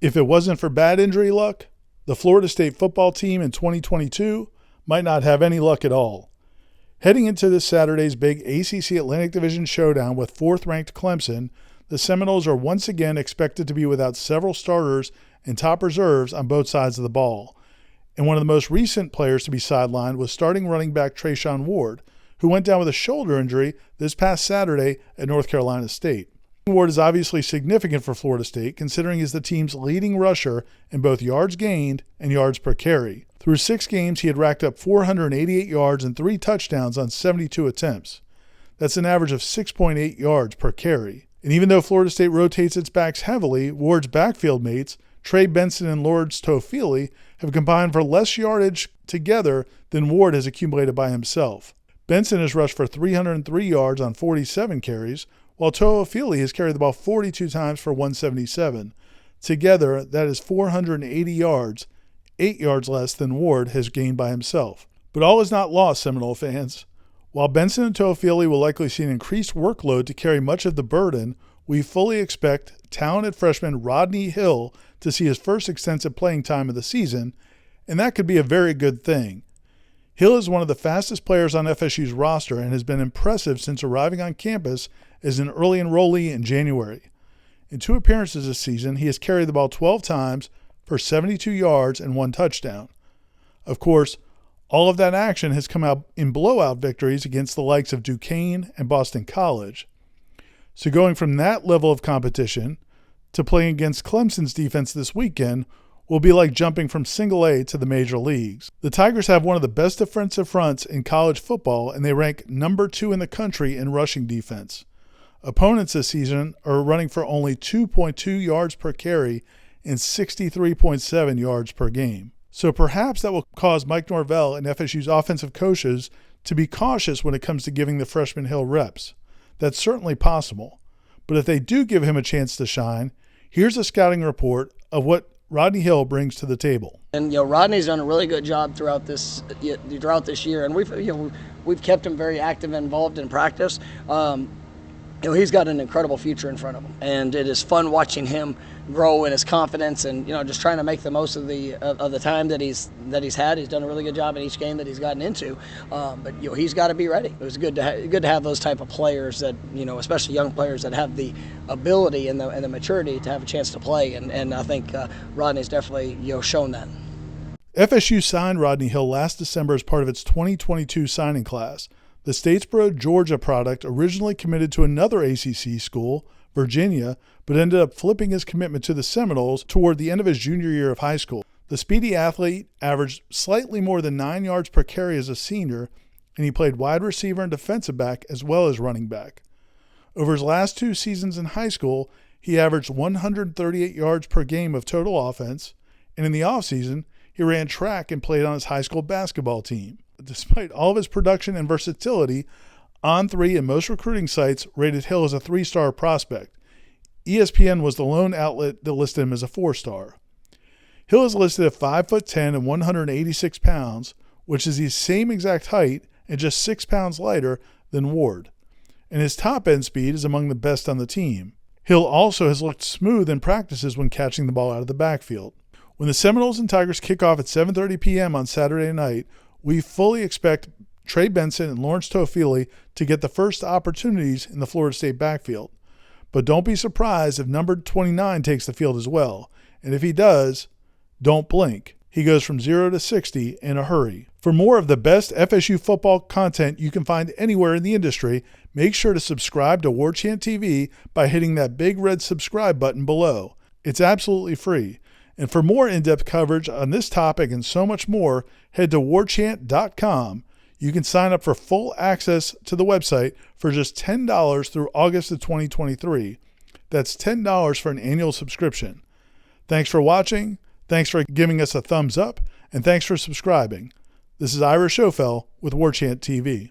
If it wasn't for bad injury luck, the Florida State football team in 2022 might not have any luck at all. Heading into this Saturday's big ACC Atlantic Division showdown with fourth-ranked Clemson, the Seminoles are once again expected to be without several starters and top reserves on both sides of the ball. And one of the most recent players to be sidelined was starting running back Treshaun Ward, who went down with a shoulder injury this past Saturday at North Carolina State. Ward is obviously significant for Florida State, considering he's the team's leading rusher in both yards gained and yards per carry. Through 6 games, he had racked up 488 yards and 3 touchdowns on 72 attempts. That's an average of 6.8 yards per carry. And even though Florida State rotates its backs heavily, Ward's backfield mates, Trey Benson and Lawrence Toafili, have combined for less yardage together than Ward has accumulated by himself. Benson has rushed for 303 yards on 47 carries, while Toafili has carried the ball 42 times for 177. Together, that is 480 yards, 8 yards less than Ward has gained by himself. But all is not lost, Seminole fans. While Benson and Toafili will likely see an increased workload to carry much of the burden, we fully expect talented freshman Rodney Hill to see his first extensive playing time of the season, and that could be a very good thing. Hill is one of the fastest players on FSU's roster and has been impressive since arriving on campus as an early enrollee in January. In 2 appearances this season, he has carried the ball 12 times for 72 yards and 1 touchdown. Of course, all of that action has come out in blowout victories against the likes of Duquesne and Boston College. So going from that level of competition to playing against Clemson's defense this weekend will be like jumping from single A to the major leagues. The Tigers have one of the best defensive fronts in college football, and they rank number 2 in the country in rushing defense. Opponents this season are running for only 2.2 yards per carry and 63.7 yards per game. So perhaps that will cause Mike Norvell and FSU's offensive coaches to be cautious when it comes to giving the freshman Hill reps. That's certainly possible. But if they do give him a chance to shine, here's a scouting report of what Rodney Hill brings to the table. And Rodney's done a really good job throughout this year, and we've kept him very active and involved in practice. He's got an incredible future in front of him, and it is fun watching him grow in his confidence and just trying to make the most of the time that he's had. He's done a really good job in each game that he's gotten into, but he's got to be ready. It was good to have those type of players that especially young players that have the ability and the maturity to have a chance to play, and I think Rodney's definitely shown that. FSU signed Rodney Hill last December as part of its 2022 signing class. The Statesboro, Georgia product originally committed to another ACC school, Virginia, but ended up flipping his commitment to the Seminoles toward the end of his junior year of high school. The speedy athlete averaged slightly more than 9 yards per carry as a senior, and he played wide receiver and defensive back as well as running back. Over his last 2 seasons in high school, he averaged 138 yards per game of total offense, and in the offseason, he ran track and played on his high school basketball team. Despite all of his production and versatility, On3 and most recruiting sites rated Hill as a 3-star prospect. ESPN was the lone outlet that listed him as a 4-star. Hill is listed at 5'10" and 186 pounds, which is the same exact height and just 6 pounds lighter than Ward. And his top-end speed is among the best on the team. Hill also has looked smooth in practices when catching the ball out of the backfield. When the Seminoles and Tigers kick off at 7:30 p.m. on Saturday night, we fully expect Trey Benson and Lawrence Toafili to get the first opportunities in the Florida State backfield. But don't be surprised if number 29 takes the field as well. And if he does, don't blink. He goes from 0 to 60 in a hurry. For more of the best FSU football content you can find anywhere in the industry, make sure to subscribe to Warchant TV by hitting that big red subscribe button below. It's absolutely free. And for more in-depth coverage on this topic and so much more, head to warchant.com. You can sign up for full access to the website for just $10 through August of 2023. That's $10 for an annual subscription. Thanks for watching, thanks for giving us a thumbs up, and thanks for subscribing. This is Ira Schofel with Warchant TV.